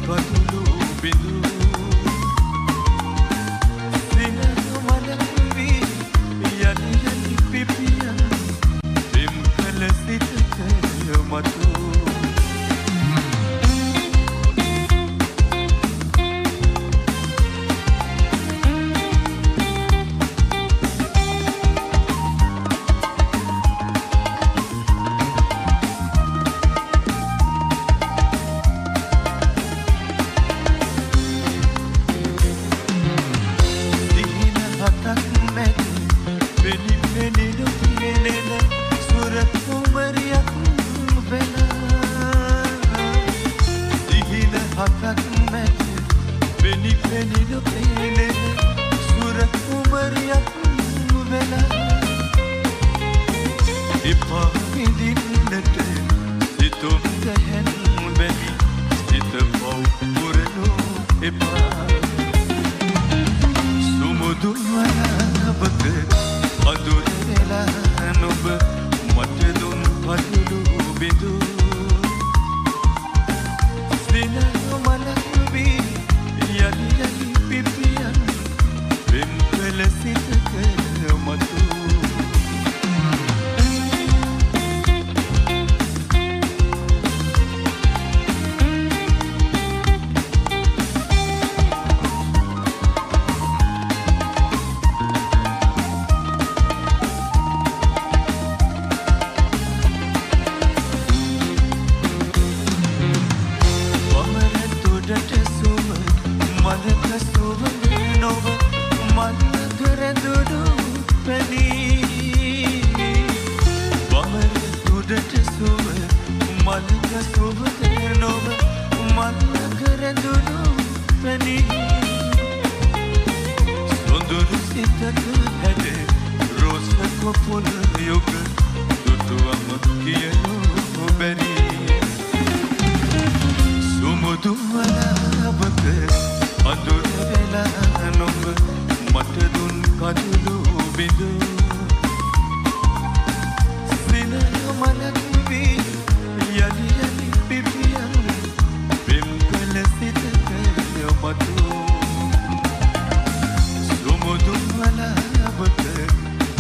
කඳුළු බිඳු සිනහ මලක් වී යලි යලි පිපියන පෙම් කළ සිතක මතු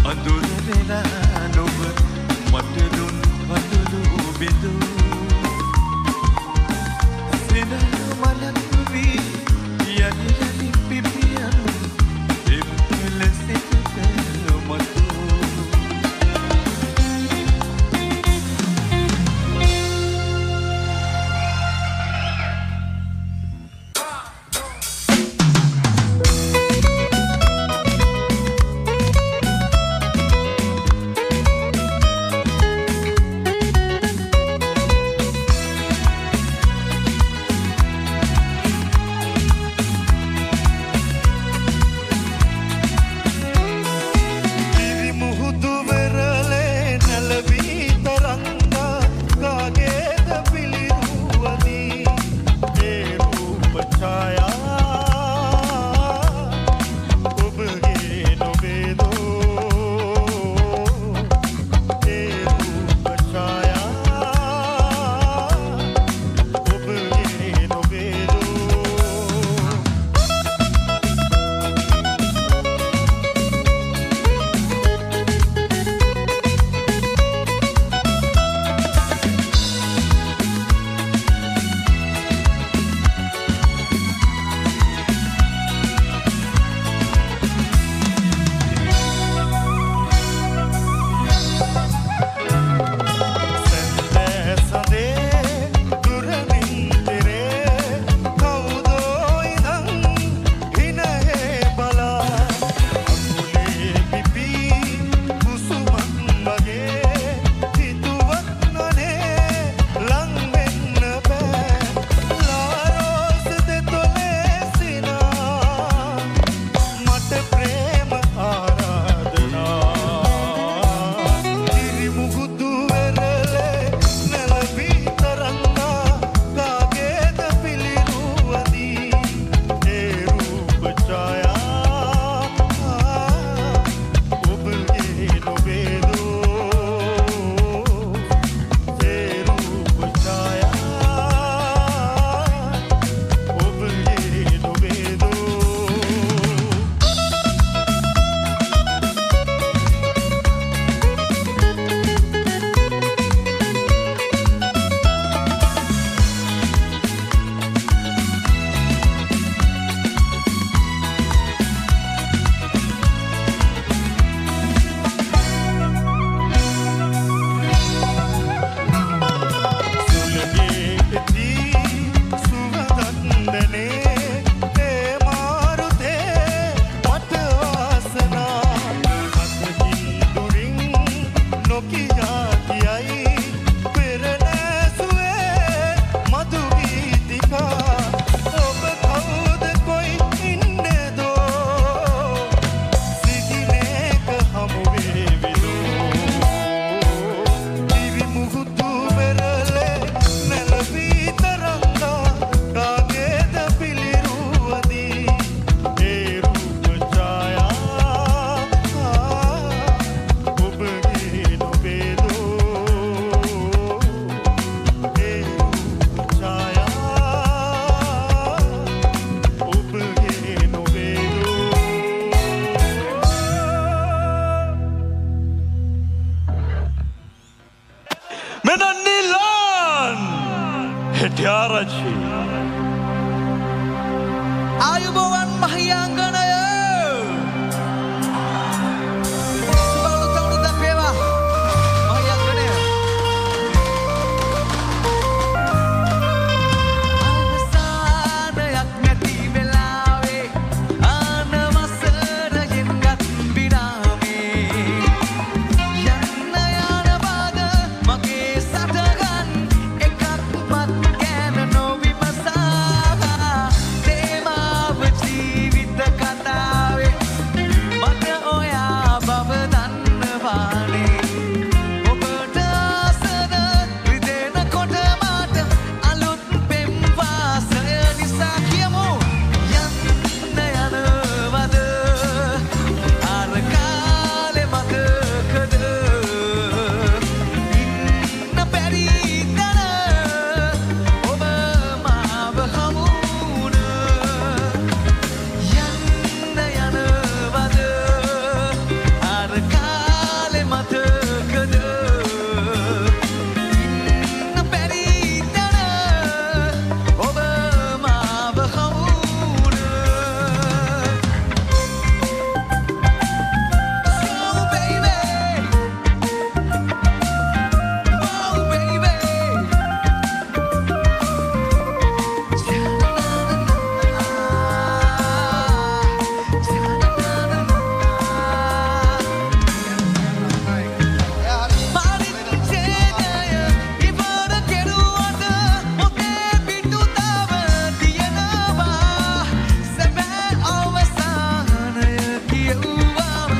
අඳුර වෙලා නොබ මට දුන් වතුර ආයුබෝවන් මහියංගනය සුබවුණු තවුරුද්දක් වේවා මහියංගනය අවසානයක් නැති වෙලාවේ ආනවසරයෙන් ගත් විරාමේ යන්න යන බාද මගේ සටගන් එකක්වත් ගැන නොවිමසා තේමාව ජීවිත කතාවේ මට ඔයා බව දන්නවානේ ඔබට ආසන රිදෙනකොට මට අලුත් පෙම් වාසය නිසා කියමු යන්න යනවද අර කාලේ මතකද ඉන්න බැරි තැන ඔබ මාව හමුුණ යන්න යනවද අර කාලේ මතකද ඉන්න බැරි තැන ඔබ මාව හමුුණ So baby Oh baby පරිච්ඡේදය ඉවර කෙරුවට මොතේ පිටු තව තියෙනවා සැබෑ අවසානය කියුවම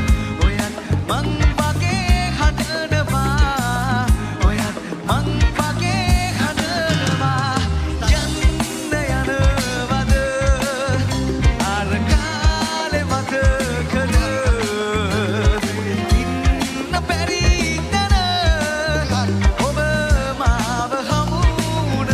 ඔයත් මං වගේ හඬනවා ඔයත් මං වගේ හඬනවා යන්න යනවද අර කාලේ මතකද ඉන්න බැරි තැන ඔබ මාව හමුුණ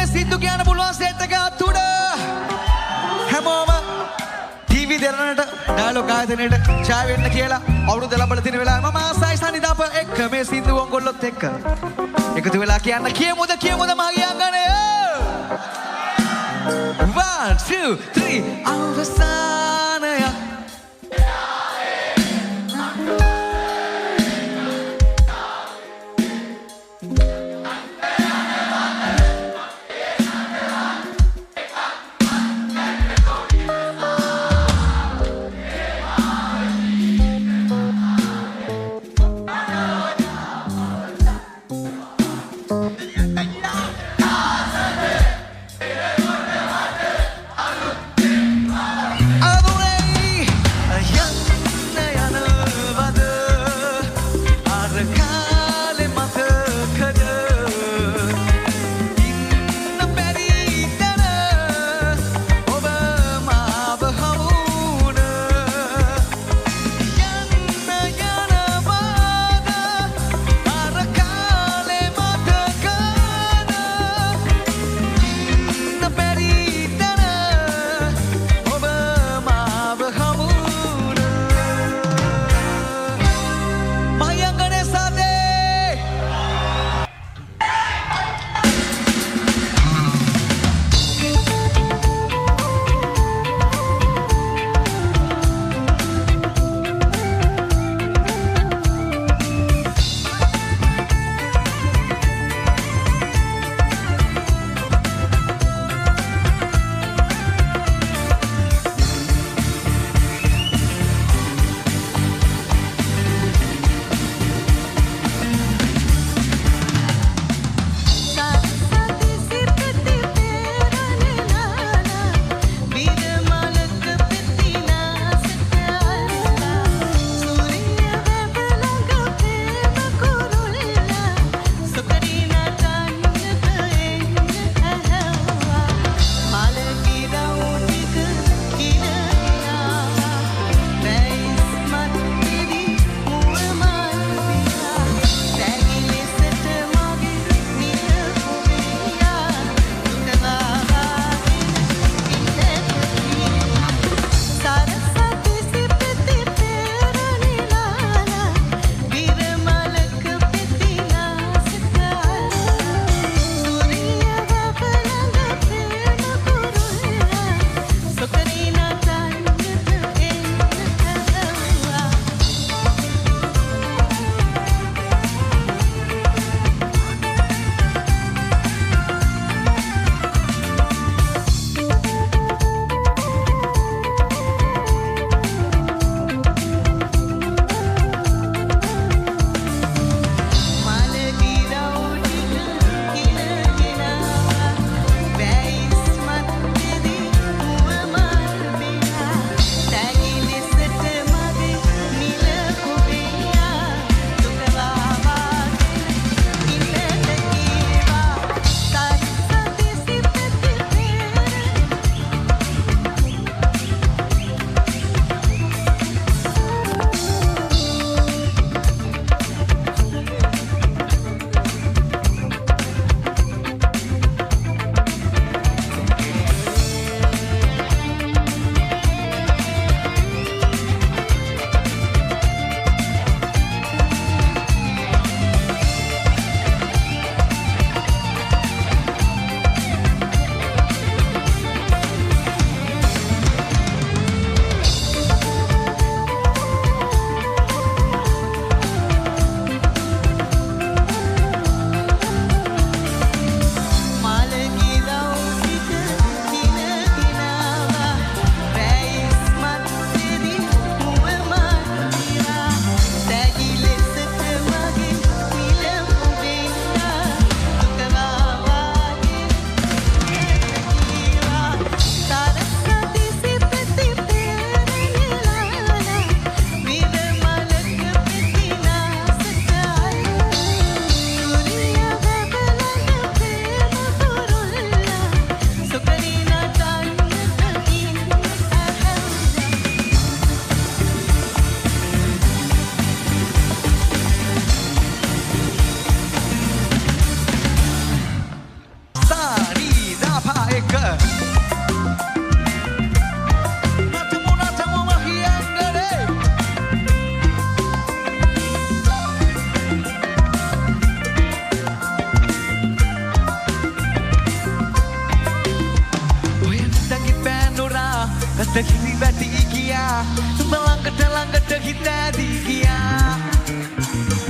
සිද්දු කියන්න පුළුවන් සෙට් එක අත්තුඩ හැමෝම ටීවී දෙරණට ඩයලොග් ආයතනයට ඡාය වෙන්න කියලා අවුරුද්ද ලබලා තියෙන වෙලාවේ මම ආසයි සනිදාප එක්ක මේ සිද්දු ඔයගොල්ලොත් එක්ක එකතු වෙලා කියන්න කියමුද මගේ අංගනය 1 2 3 අවසානයක් I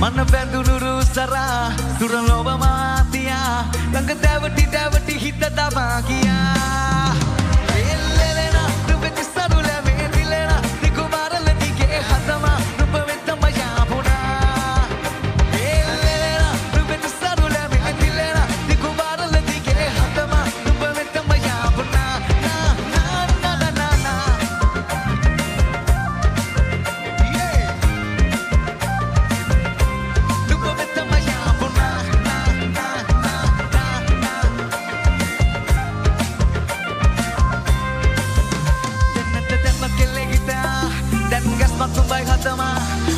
මන බැඳුණු රුසරා සුරලොව මාතියා ළඟ දැවටි හිත දමා ගියා එල්ලෙලෙන නුඹට සරුල වේදිලෙන නිකුමාරල දිගේ හදම නුඹ වෙතම යාපුණා එල්ලෙලෙන නුඹට සරුල වේදිලෙන නිකුමාරල දිගේ හදම නුඹ වෙතම යාපුණා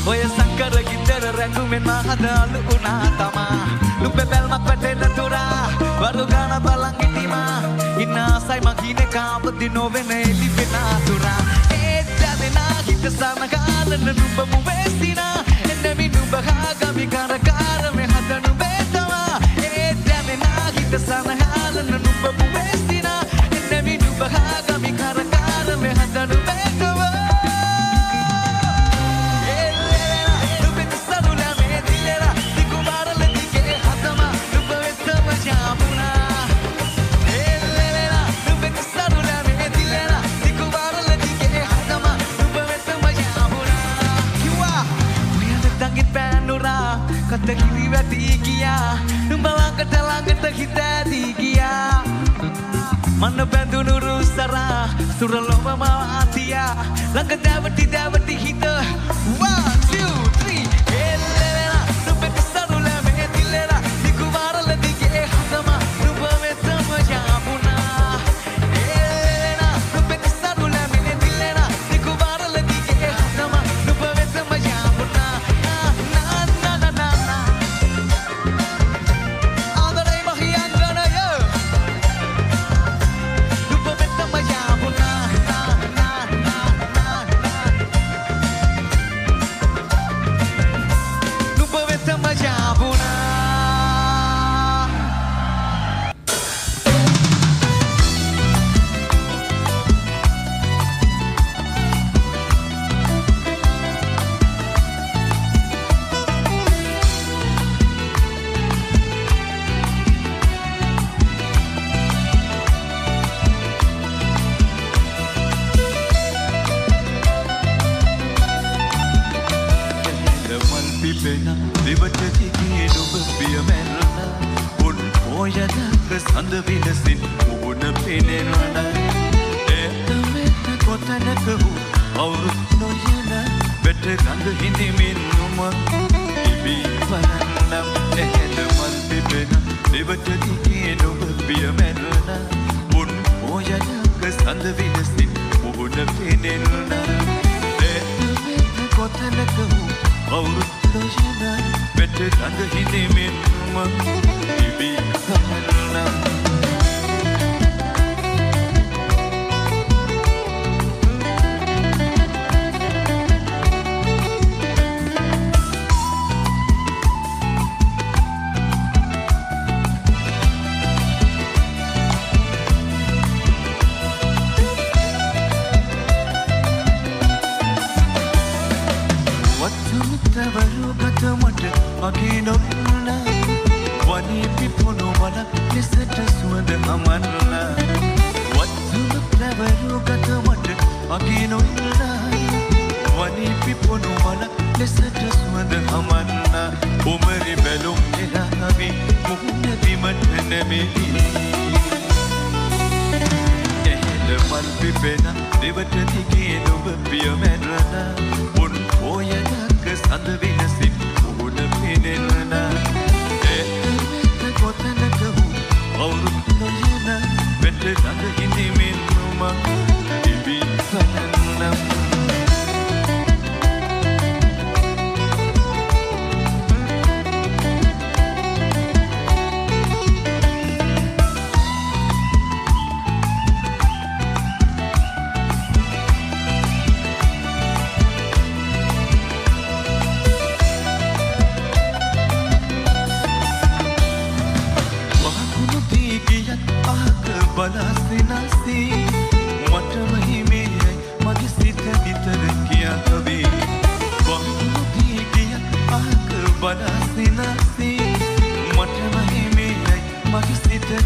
ඔය සංකර ගිතර රැඳුමෙන් මහද අලු වුණා තමා නුඹ බැල්මක් වැටෙන තුරා වරු ගාන බලන් ඉතිමා ඉන්න ආසයි මගින කාපදි නොවෙන එලි වෙන තුරා ඒ දැනෙනා හිත සමගාලන නුඹ මුවේසිනා එන්නමි නුඹ හාගමි කරකාර මේ හද නුඹේ තමා ඒ දැනෙනා හිත සමගාලන නුඹ මුවේසිනා එන්නමි නුඹ හාගමි කරකාර මේ හද නුඹේ තමා kata kiri wati kia numbalang ළඟට හිත ඇදී ගියා මන බැඳුණු රුසරා සුරලොව මාතියා ළඟ දැවටි හිත 1 2 3 එල්ලෙලා නුඹට සරුල මෙහෙතිලෙලා නිකුමාරල දිගේ හදම නුඹ වෙතම යාපුණා එල්ලෙලා නුඹට සරුල මෙහෙතිලෙලා නිකුමාරල දිගේ හදම නුඹ වෙතම යාපුණා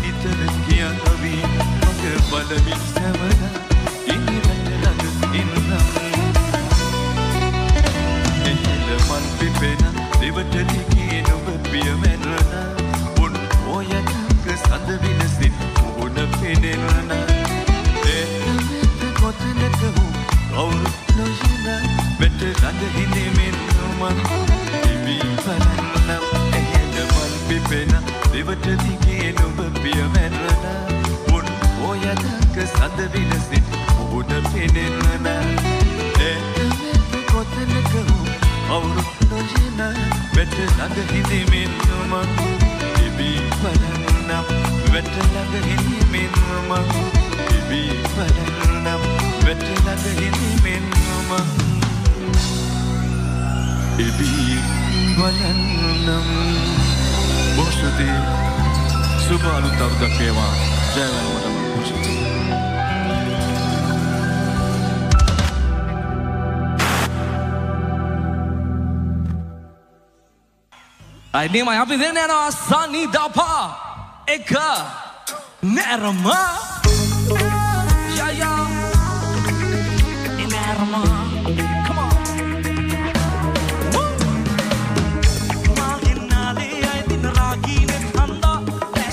නිතර කියවි මග බලමින් සැවලා ඉනිරට ළඟ ඉන්නම් එහෙල මල් පිපෙන දෙවට දිගේ නුඹ පියමැරන උන් ඔයක සඳ විනසින් උඩ පෙනෙන ඒත් කොතනක වූ කවුරු නොයන මෙට ළඟ හිඳෙමින් මම ඉවි බලන්නම් එහෙල මල් පිපෙන දෙවට දිගේ නුඹ පියමැරන උන් ඔයක සඳ විනසින් උඩ පෙනෙන ඒත් කොතනක වූ කවුරු නොයන මෙට ළඟ හිඳෙමින් මම ඉවි බලන්නම් මෙට ළඟ හිඳෙමින් මම ඉවි බලන්නම් මෙට ළඟ හිඳෙමින් මම ඉවි බලන්නම් බොහොසති සුබ අලුත් අවුරුද්දක් වේවා ජය වේවා බොහොසති අයිනේ මම අපි දෙන්න යනවා සනිදපා එක නෑරම යා නෑරම come on මාගෙනාලේ අය දින රාගීනේ හන්දා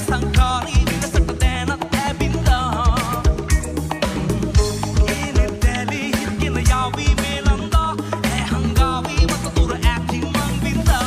සංකාරී විනසට දැනත් ඇබින්දා එනේ දැලි හිරගෙන යාවි මේලන්දා ඇ හංගාවි මත දුර ඇක්ටින් මං බින්දා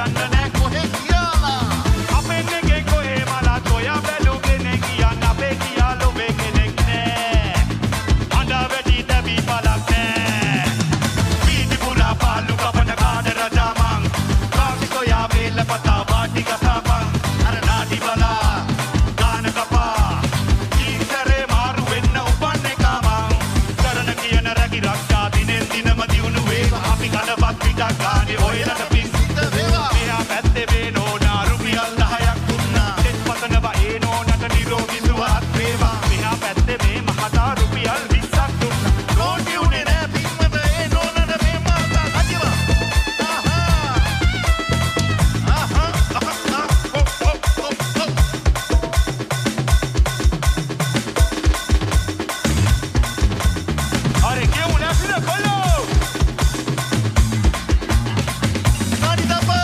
යන්න නෑ කොහෙ කියලා අපෙන් එකේ කොහේ මලා කොයා බැලුගෙන කියන්න අපේ කියා ලොබේ කෙනෙක් නෑ අඬා වැටි දැවි බලක් නෑ වීදි පුරා පාලු කපන කාඩ රජා මං කාසි කොයා වේල පතා වාටි ගසපන් අර නාඩි බලා ගාන කපා ඊතරේ මාරු වෙන්න උපන් එක මං කරන කියන රැකි රක්ෂා දිනෙන් දිනම දියුණු වේවා අපි කනපත් පිටක් ගානේ ඔයලට පිස්සිත වේවා මෙහා පැත්තේ වේනෝ නා රුපියල් 10ක් දුන්නා දෙත් පතනවා ඒ නෝනට නිරෝගී සුවපත් වේවා මෙහා පැත්තේ මේ මහතා රුපියල් 20ක් දුන්නා නෝටි උනේ නෑ පින්මත ඒ නෝනට මේ මහතා කදිවා අरे क्यों ना फिर खोलो नाडी दबा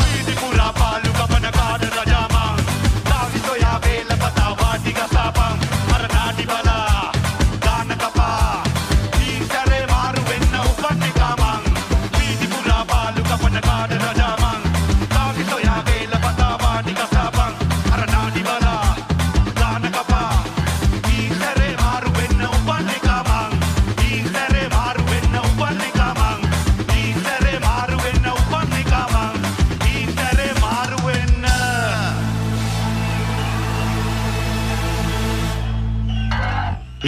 वීදි පුරා පාලු කපන කාඩ රජා මං තාවි සොයා වේල පතා වාටි ගසපන් අර නාඩි බලා ගාන කපා ඊතරේ මාරු වෙන්න උපන් එක මං වීදි පුරා පාලු කපන කාඩ රජා මං තාවි සොයා වේල පතා වාටි ගසපන් අර නාඩි බලා ගාන කපා ඊතරේ මාරු වෙන්න උපන් එක මං ඊතරේ මාරු වෙන්න උපන් එක මං ඊතරේ මාරු වෙන්න උපන් එක මං ඊතරේ මාරු වෙන්න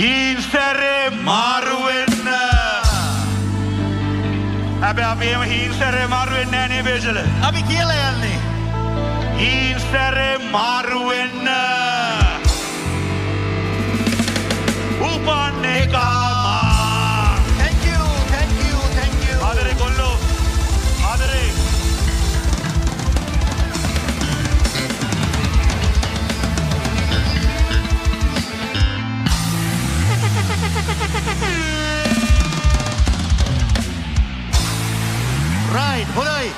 ඊතරේ මාරු වෙන්න හැබැයි අපි එහෙම ඊතරේ මාරු වෙන්නේ නැහැ නේ බේසල අපි කියලා යන්නේ ඊතරේ මාරු වෙන්න උපන් එක thank you ආදරේ කොල්ලෝ ආදරේ right හොඳයි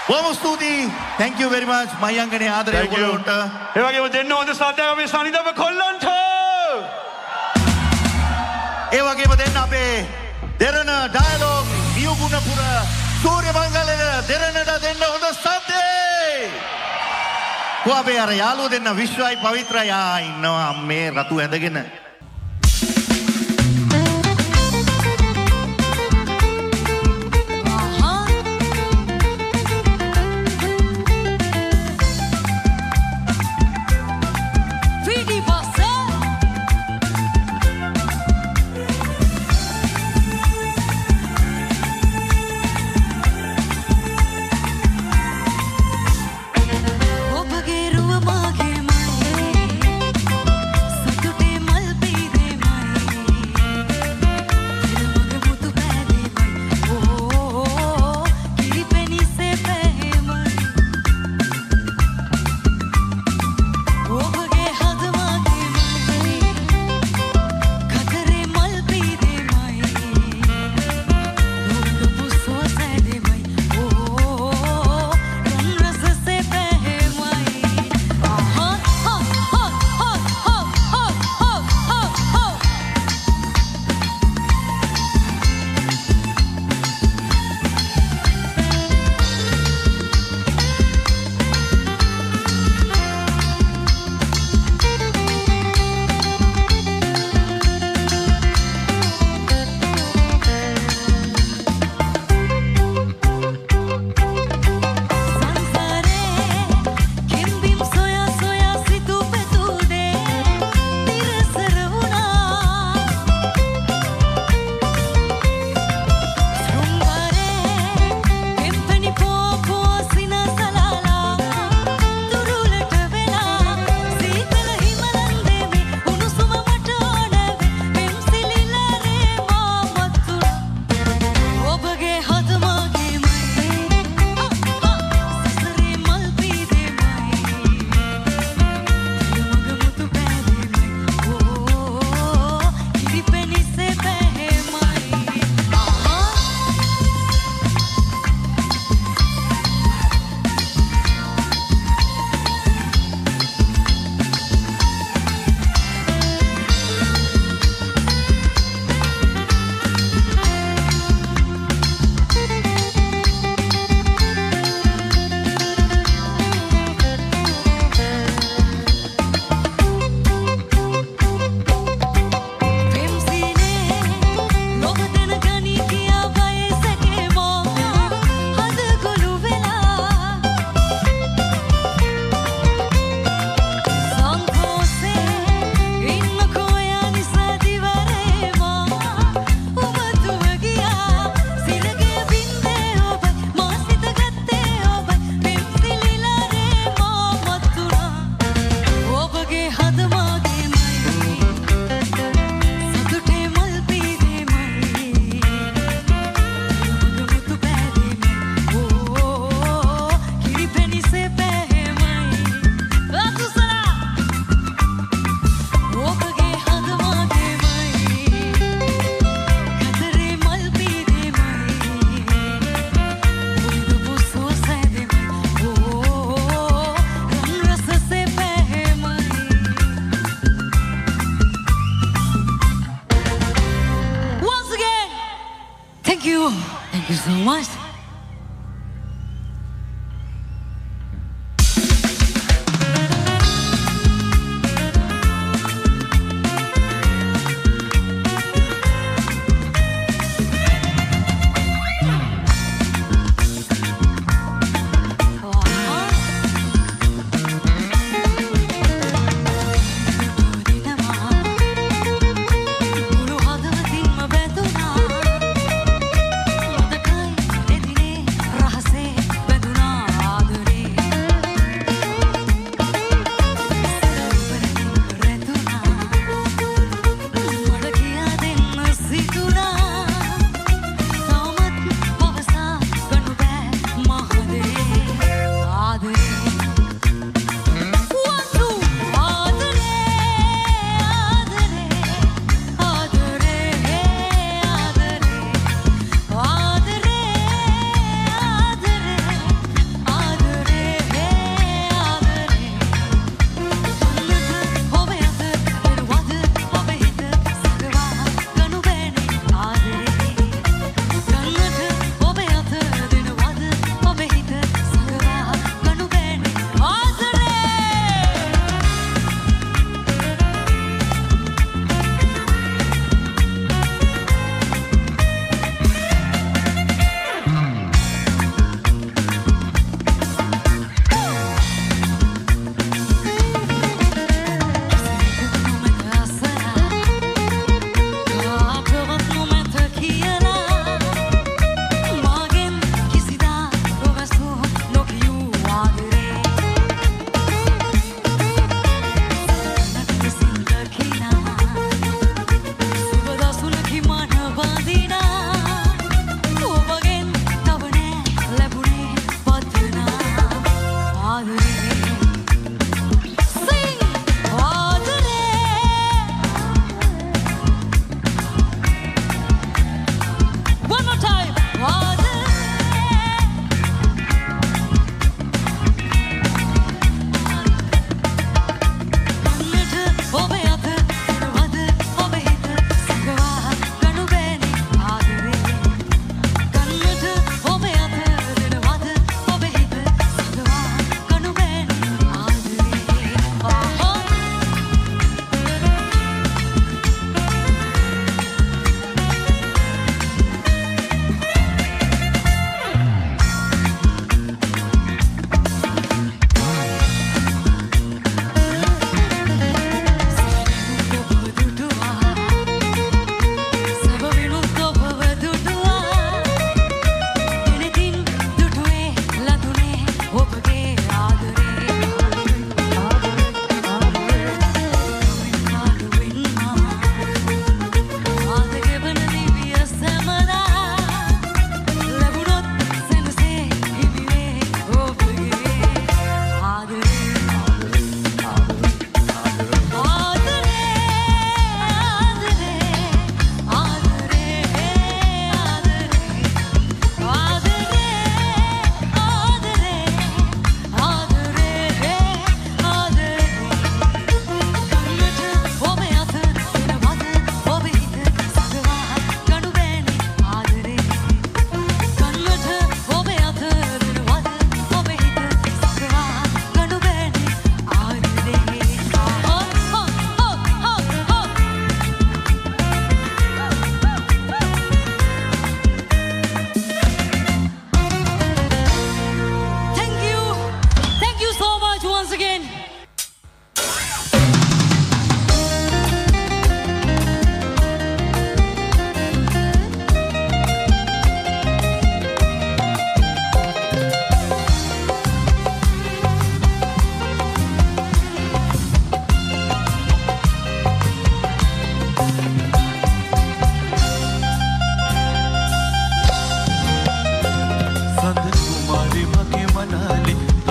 බොහොම ස්තුතියි thank you very much මයංගනේ ආදරේ ඔයගොල්ලන්ට ඒ වගේම දෙන්න හොඳ සද්දයක් අපේ සනිදව කොල්ලන්ට ඒ වගේම දෙන්න අපේ දෙරණ ඩයලොග් නියුගුණපුර සූර්ය මංගලේ දෙරණට දෙන්න හොඳ සද්දේ කොහේ අර යාළුවෝ දෙන්න විශ්වයි පවිත්‍රයි ඉන්නවා මේ රතු ඇඳගෙන ඔබගේ රුව මාගේ මයි සතුටේ මල්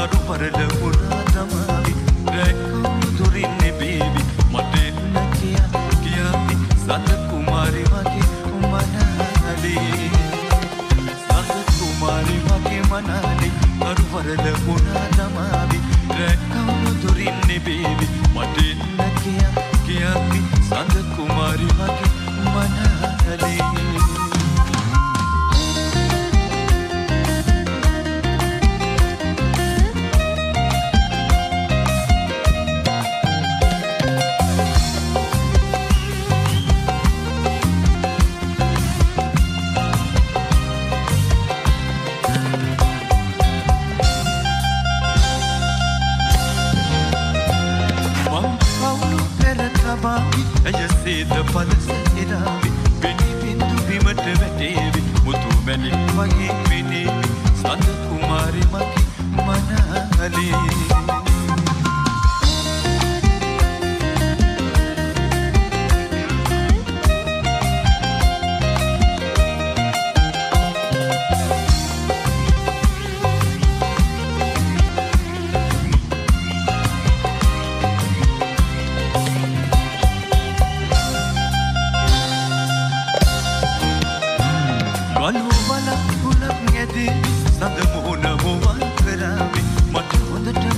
කරු පරල පුරා දමාවි රැකවුණු දුරින්නේ බේබි මට එන්න කියන්ති සඳ කුමාරි වගේ මනාලේ සඳ කුමාරි වගේ මනාලේ කරු පරල පුරා දමාවි රැකවුණු දුරින්නේ බේබි මට එන්න කියන්ති සඳ කුමාරි වගේ මනාලේ ඇයසේද පලස එරාවි පෙනි බින්දු බිමට වැටේවි මුතු මැණික් වගේ පෙනේවි සඳ කුමාරි මගේ මනාලේ සඳ මුහුණ මුවන් කරාවි මට හොඳට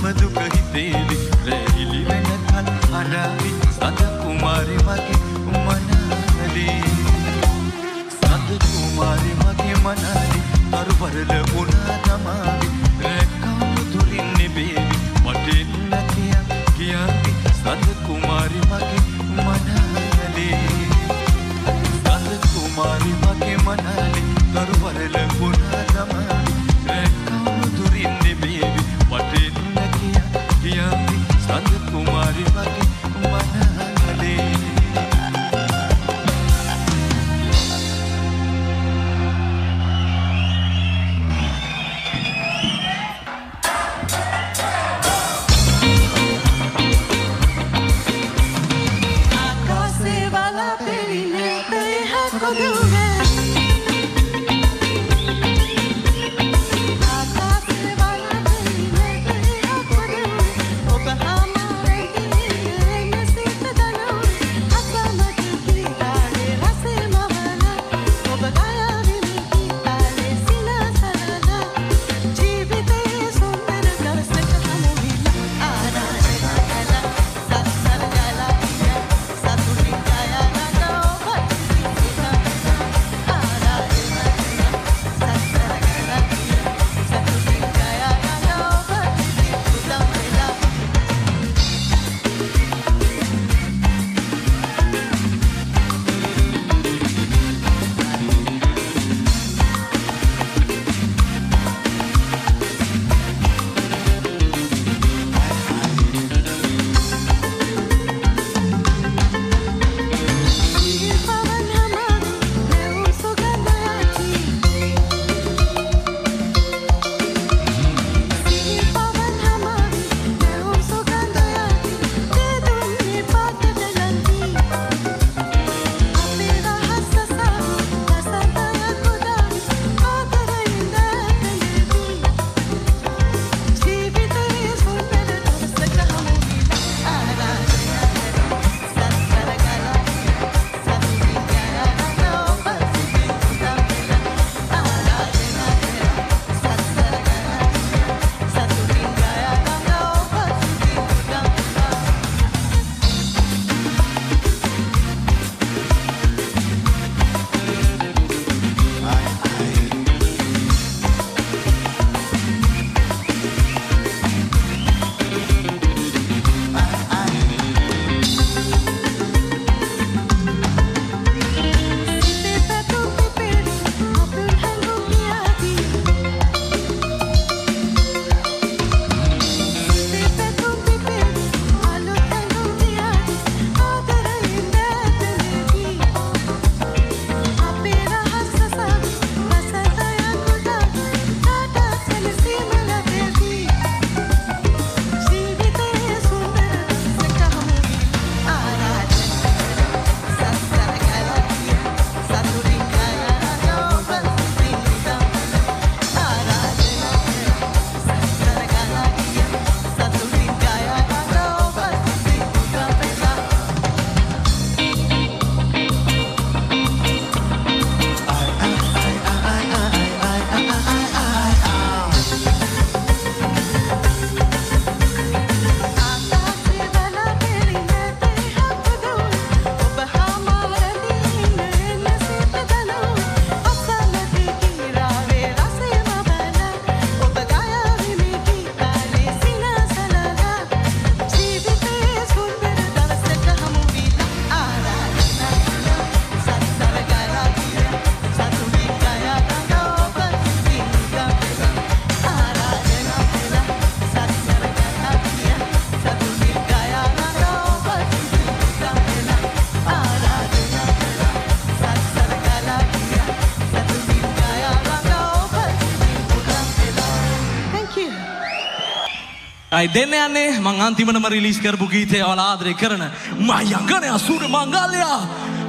අයි දෙන්න යන්නේ මං අන්තිමටම රිලීස් කරපු ගීතය ඔයාලා ආදරේ කරන මයංගනේ අසුර මංගල්‍යා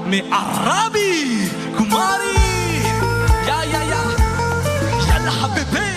මේ අරාබි කුමාරි යා යල්ලා හබිබි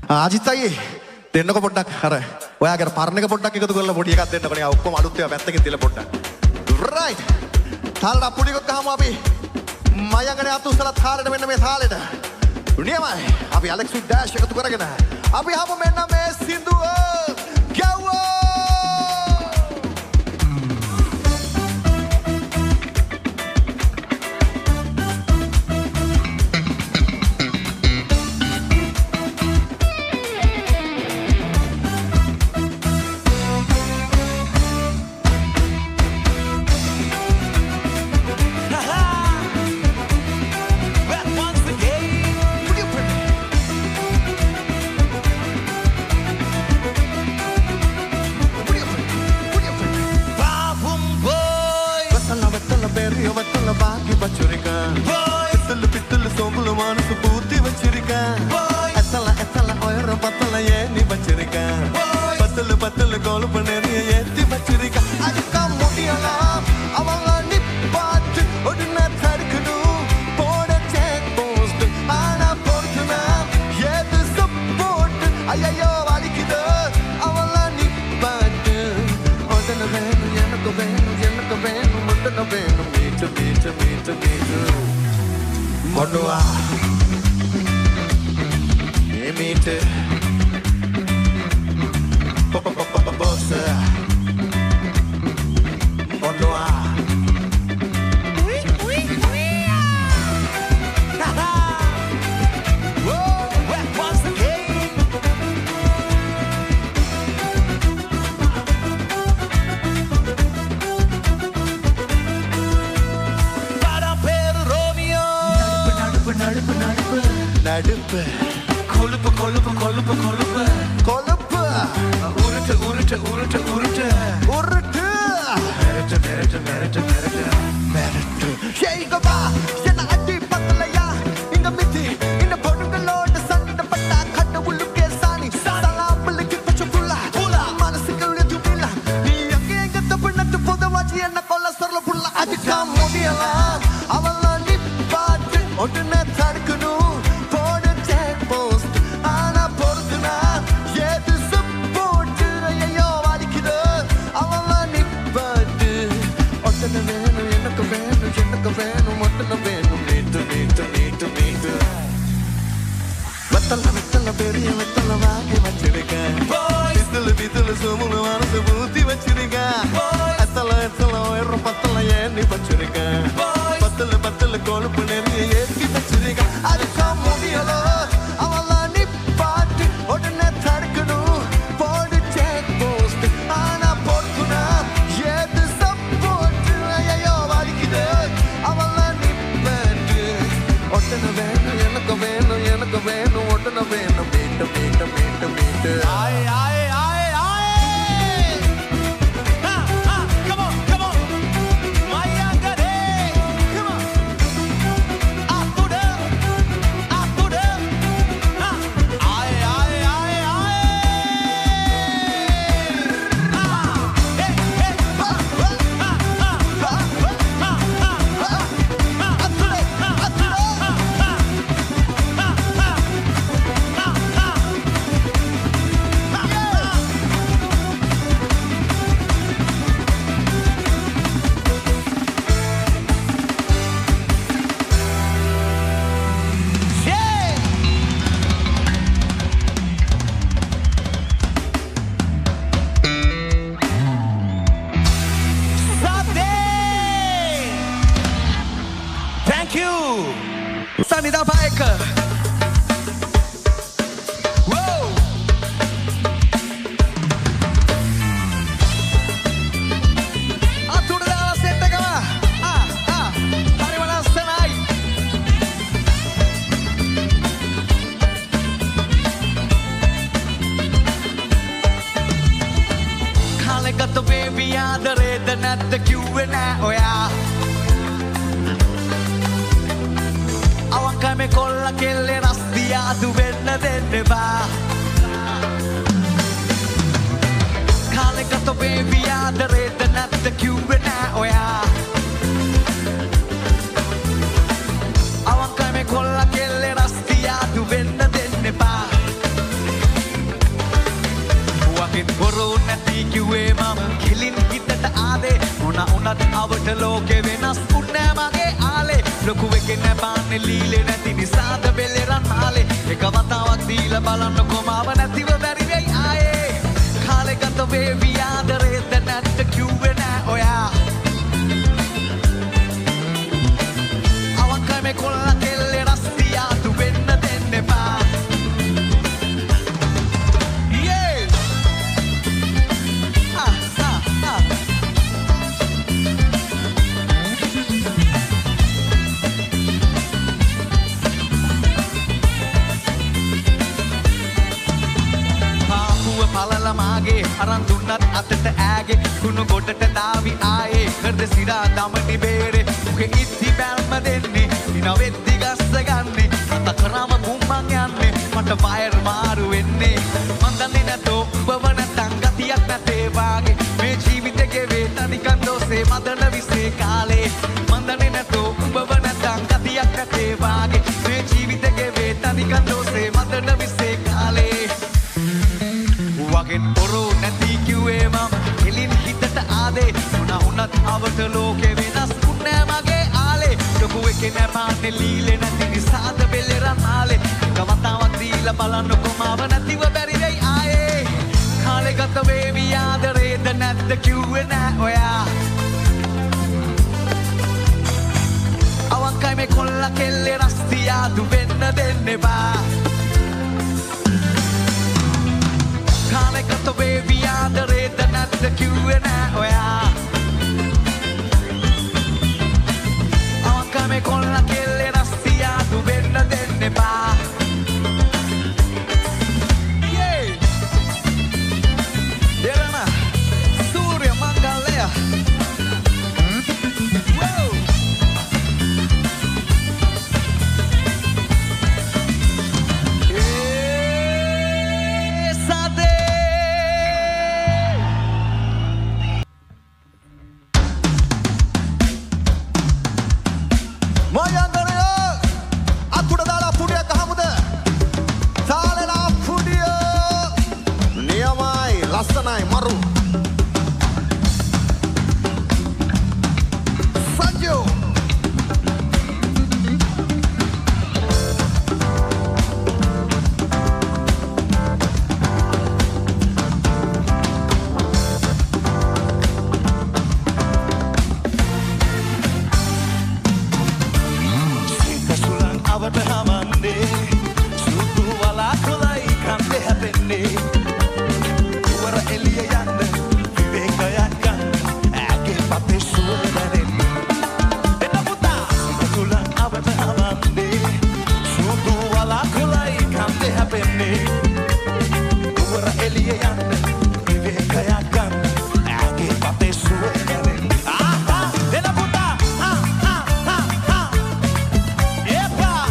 අජිත් අයියේ දෙන්නකො පොඩ්ඩක් අර ඔයාගේ අර පරණ එක පොඩ්ඩක් එකතු කරලා පොඩි එකක් දෙන්නකො නේ. ඔක්කොම අලුත් ඒවා පැත්තකින් තියලා පොඩ්ඩක්. right. තාලට අපුඩි එකක් ගහමු අපි. මයංගනේ අතුස්සලා තාලෙට මෙන්න මේ තාලෙට. නියමයි. අපි ඇලෙක්ස් විත් ඩෑෂ් එකතු කරගෙන අපි හමු මෙන්න මේ සින්දුව. ගැව්වෝ. අවට ලෝකෙ වෙනස් උන්නෑ මගේ ආලේ ලොකු එකේ නැපාන්නේ ලීලේ නැති නිසාද බෙල්ලේ රන් මාලේ එක වතාවක් දීලා බලන්නකො මාව නැතිව බැරි වෙයි ආයේ කාලේ ගත වේවි ආදරේද නැත්ද කිව්වේ නෑ ඔයා අවංකයි මේ කොල්ලා කෙල්ලේ රස්තියාදු වෙන්න දෙන්න එපා මාගේ අරන් දුන්නත් අතට ඈගේ කුණු ගොඩට දාවි ආයේ හෘද සිරා දමනි බේරේ උගේ ඉත්ති බැල්ම දෙන්නේ දිනවෙද්දි ගස්ස ගන්නේ අත කරාම කුම්මන් යන්නේ මට වයර් මාරු වෙන්නේ මන් දන්නේ නැතෝ ඔබව නැතන් ගතියක් නැතේ වාගේ මේ ජීවිතේ ගෙවේ තනිකන් දෝසේ මදන විසේ කාලේ මන් දන්නේ නැතෝ ඔබව නැතන් ගතියක් නැතේ වාගේ මේ ජීවිතේ ගෙවේ තනිකන් දෝසේ මදන විසේ කාලේ වගෙන් පොරෝ නැති කිව්වේ මම කෙලින් හිතට ආදේ මොනා වුණත් අවට ලෝකෙ වෙනස් උන්නෑ මගේ ආලේ ලොකු එකේ නැපාන්නේ ලීලේ නැති නිසාද බෙල්ලේ රන් ආලේ එක වතාවක් දීලා බලන්නකො මාව නැතිව බැරි වෙයි ආයේ කාලේ ගත වේවි ආදරේද නැද්ද කිව්වේ නෑ ඔයා අවංකයි මේ කොල්ලා කෙල්ලේ රස්තියාදු වෙන්න දෙන්න එපා කාලේ ගත වේවි ආදරේද නැද්ද කිව්වේ නෑ ඔයා අවංකයි මේ කොල්ලා කෙල්ලේ රස්තියාදු වෙන්න දෙන්න එපා දෙරණ සූර්ය මංගලය ලස්සනයි මරු සංජෝ සිතසුලන් අවට හමන්නේ සුදු වලාකුලයි කන්දේ හැපෙන්නේ එළිය යන්න විවේකයක් ගන්න ඇගේ පතේ සුවඳ දැනෙන්න එන්න පුතා සිතසුලන් අවට හමන්නේ සුදු වලාකුලයි කන්දේ හැපෙන්නේ උවර එළිය යන්න විවේකයක් ගන්න ඇගේ පතේ සුවඳ දැනෙන්න ආහා එන්න පුතා ඒපා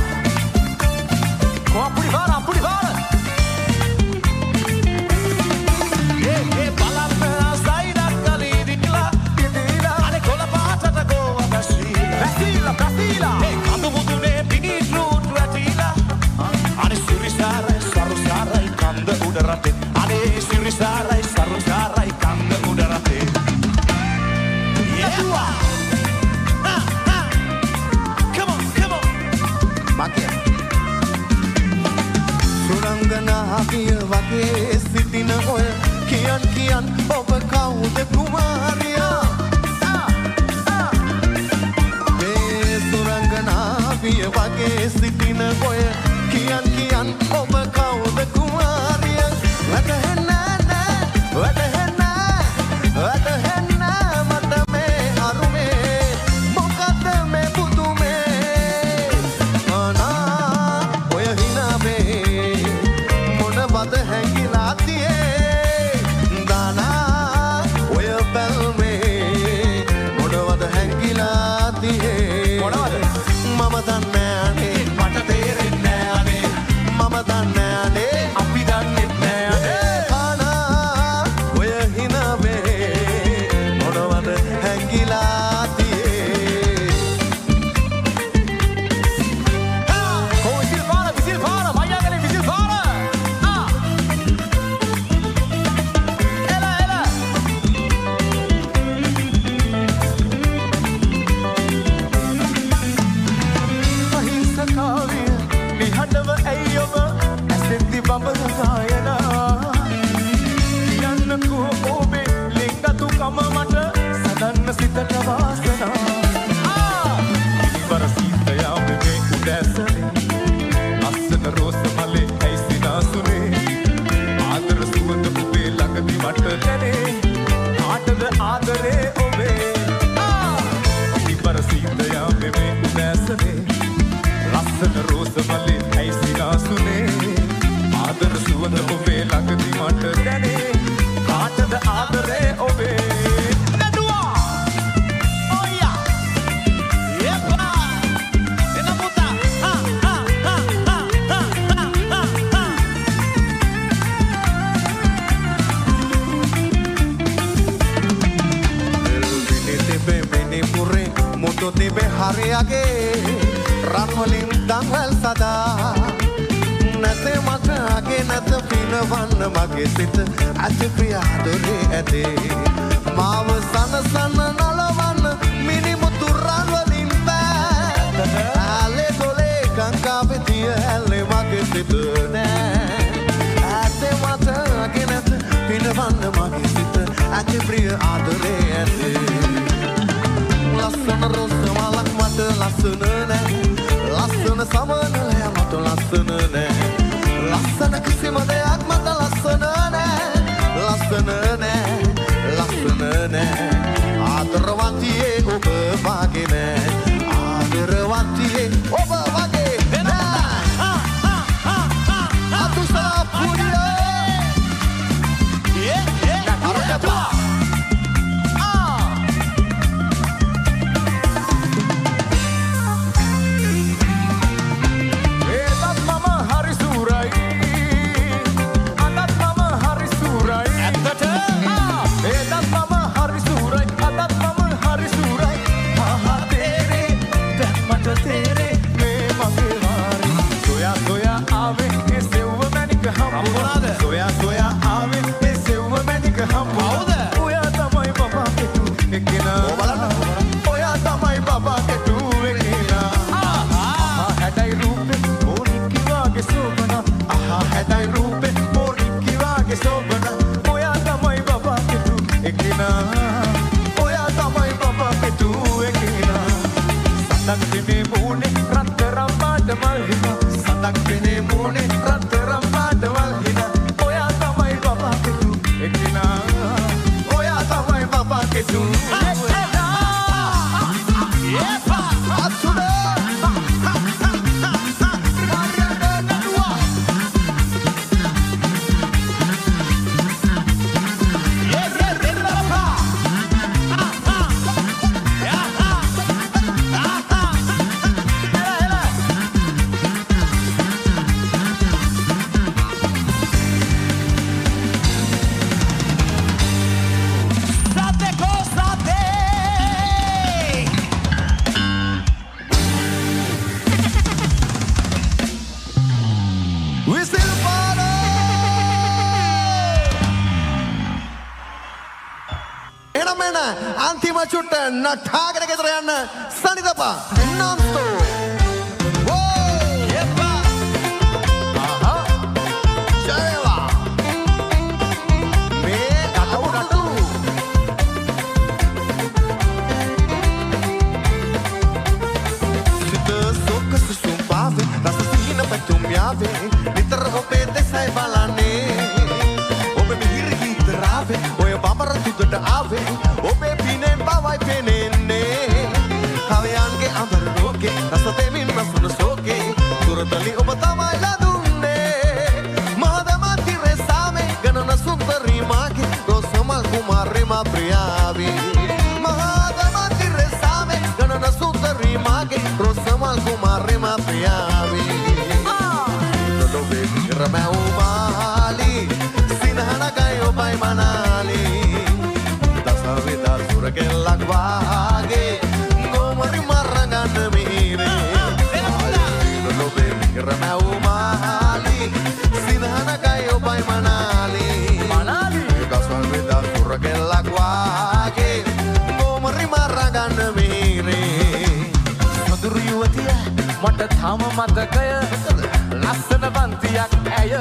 කොපුඩි වරා පුඩි වරා අනේ සිරිසාරයි සරුසාරයි කන්ද උඩ රටේ යේවා come on මගේ සුරංගනා කිය වගේ සිටින ඔය කියන් ඔබ කවුද කුමාරියා මේ සුරංගනා කිය වගේ සිටින ඔය කියන් ඔබ කවුද කුමාරියා වැටහෙන්න මට මේ අරුමේ මොකද මේ පුදුමේ අනා ඔය හිනාවේ මොනවද හැංගිලා තියේ දානා ඔය බැල්මේ මොනවද හැංගිලා තියේ මොනවද මම දන්නේ අනේ මට තේරෙන්නේ අනේ මම දන්නේ අනේ දඹර ගායනා යන්නකෝ ඔබේ ලිංගතුකම මට සදන්න සිතට වාසනා ඉනිවර සීත යාමේ උදැසනේ ලස්සන රෝස මලේ ඇයි සිනාසුනේ ආදර සුවඳ ඔබේ ළඟදී මට දැනේ ආටද ආදරේ ඔබේ ඉනිවර සීත යාමේ උදැසනේ ලස්සන රෝස මලේ ඇයි සිනාසුනේ ආදර සුවඳ ඔබේ ළඟදී මට දැනේ ආටද ආදරේ ඔබේ තිබේ හරියගේ රන්වලින් දංවල් සදා නැතේ මට අගේ නැත පිනවන්න මගේ සිත ඇති ප්‍රියාදොරේ ඇතේ මාව සනසන නලවන්න මිනිමුතු රන්වලින් බෑ ආලේ ගොලේ කංකාවේ තිය ඇල්ලේ මගේ සිත නෑ ඇතේ මට අගේ නැත පිනවන්න මගේ සිත ඇති ප්‍රිය ආදොරේ ඇතේ ලස්සන රෝස මලක් මට ලස්සන නෑ ලස්සන සමනලය මට ලස්සන නෑ ලස්සන කිසිම දෙයක් මට ලස්සන නෑ ලස්සන නෑ ලස්සන නෑ ආදරවන්තියේ ඔබ වගේ නෑ ආදරවන්තියේ ඔබ වගේ නෑ අතුසලා පුඩියෝ අරකපා अंतिम चुट्ट नठाගෙන ගෙදර යන්න සනිදපා නම්තෝ नितर ඔබේ දෙසයි බලන්නේ ඔබ මිහිර ගීත රාවේ ඔය බඹර තුඩට ආවේ ඔබේ පිනෙන් බවයි පෙනෙන්නේ කවයන්ගේ අඳුර ලෝකේ රස දෙමින් රසන සෝකේ සුරතලි ඔබ තමයි ලදුන්නේ මහදමති රසාමේ ගණන සුන්දරී මාගේ රොසමල් කුමාරේ මා ප්‍රියාවි මහදමති රසාමේ ගණන සුන්දරී මාගේ රොසමල් කුමාරේ මා ප්‍රියාවි Ramau Bali, Sinhanagai Obai Manali, Dasavita Suragelak Wage, Gomari Marangan Mire, Ramau Bali, Sinhanagai Obai Manali, Dasavita Suragelak Wage, Gomari Marangan Mire, Maduriyuatia, Mata Thama Madakaya. ලස්සන වන්තියක් ඇය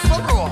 Eso, bro.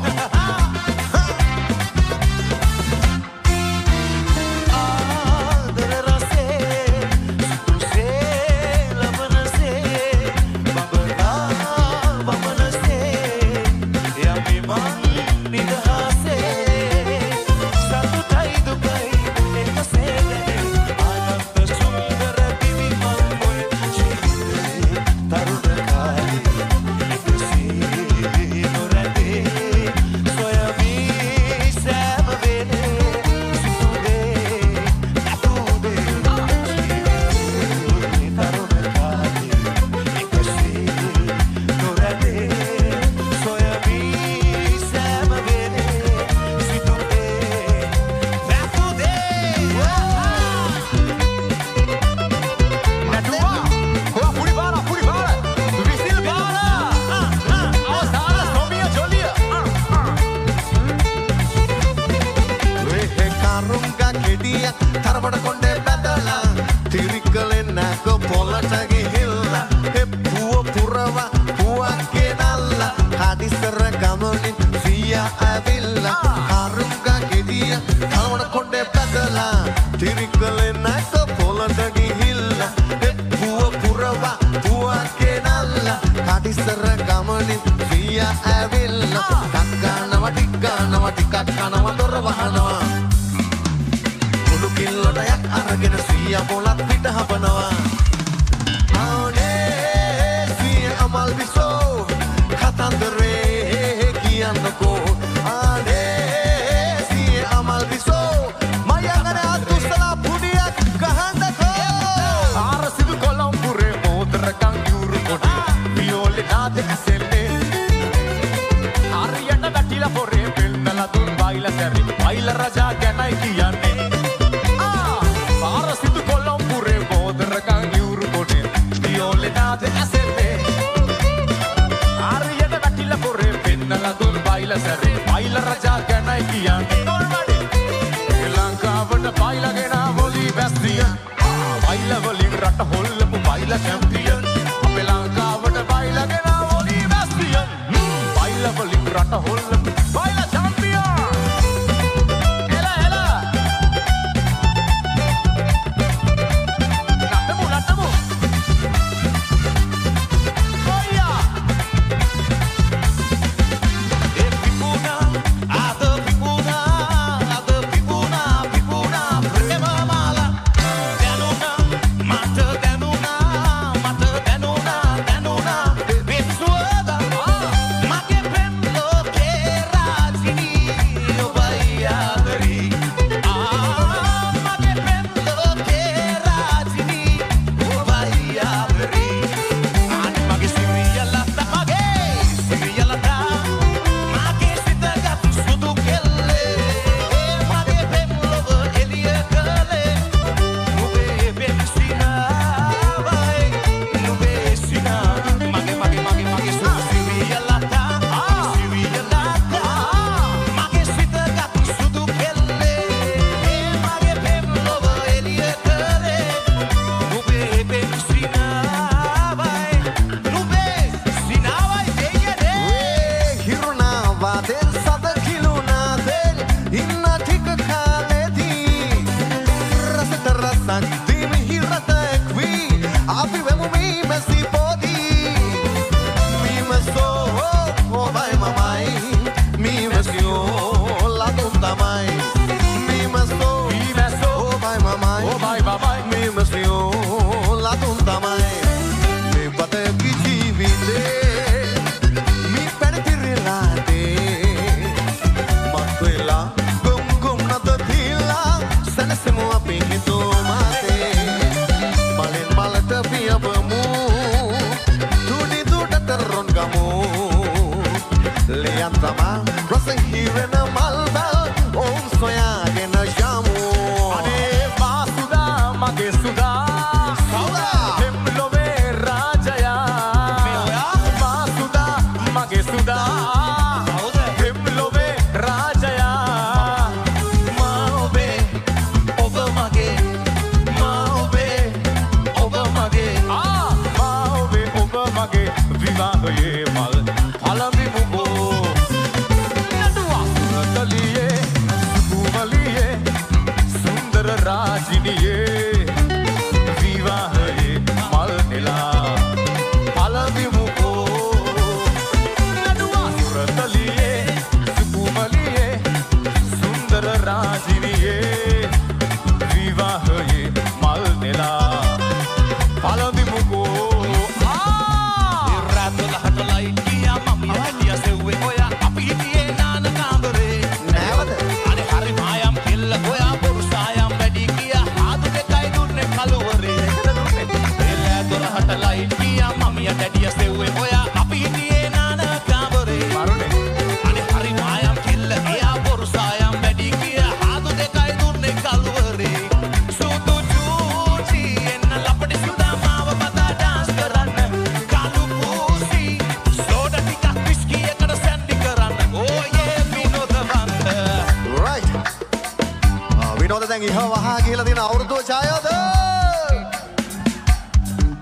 විනෝද දැන් ඉහ වහා ගිහලා තියෙන අවුරුදු ජයද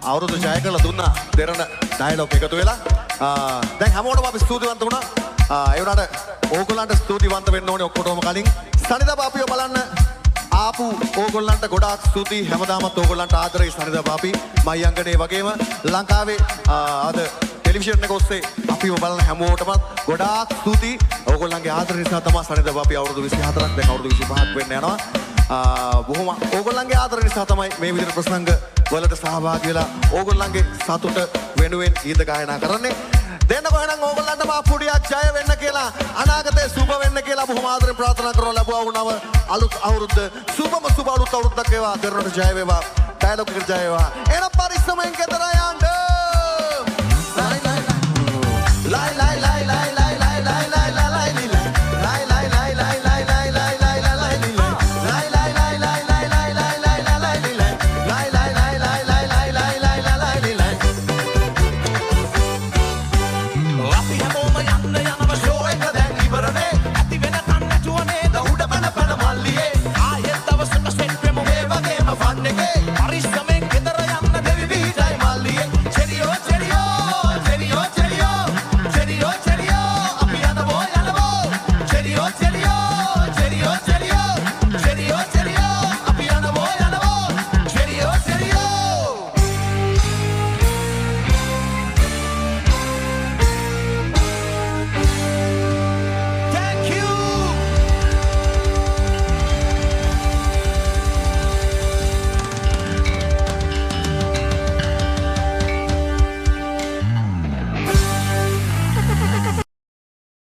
අවුරුදු ජය කළ දුන්නා දෙරණ ඩයලොග් එකතු වෙලා දැන් හැමෝටම අපි ස්තුතිවන්ත වුණා ඒ වුණාට ඕගොල්ලන්ට ස්තුතිවන්ත වෙන්න ඕනේ ඔක්කොටම කලින් සනිදා පාපිව බලන්න ආපු ඕගොල්ලන්ට ගොඩාක් ස්තුතියි හැමදාමත් ඕගොල්ලන්ට ආදරේ සනිදා පාපි මයංගනේ වගේම ලංකාවේ අද ටෙලිවිෂන් එක ඔස්සේ අපිව බලන හැමෝටම ගොඩාක් ස්තුතියි ඕගොල්ලන්ගේ ආදරය නිසා තමයි සනිදා පාපි අවුරුදු 24ක් දැන් අවුරුදු 25ක් වෙන්න යනවා බොහොම ඕගොල්ලන්ගේ ආදරය නිසා තමයි මේ විදිහට ප්‍රසංග වලට සහභාගී වෙලා ඕගොල්ලන්ගේ සතුට වෙනුවෙන් ගීත ගායනා කරන්නේ දෙන්න කොහෙනම් ඕගොල්ලන්ටම අපුඩියක් ජය වෙන්න කියලා අනාගතේ සුබ වෙන්න කියලා බොහොම ආදරෙන් ප්‍රාර්ථනා කරනවා ලැබුවා වුණාව අලුත් අවුරුද්ද සුබම සුබ අලුත් අවුරුද්දක් වේවා දෙරණට ජය වේවා ඩයලොග් එකට ජය වේවා එන පරිස්සමෙන් ගෙදර යන්න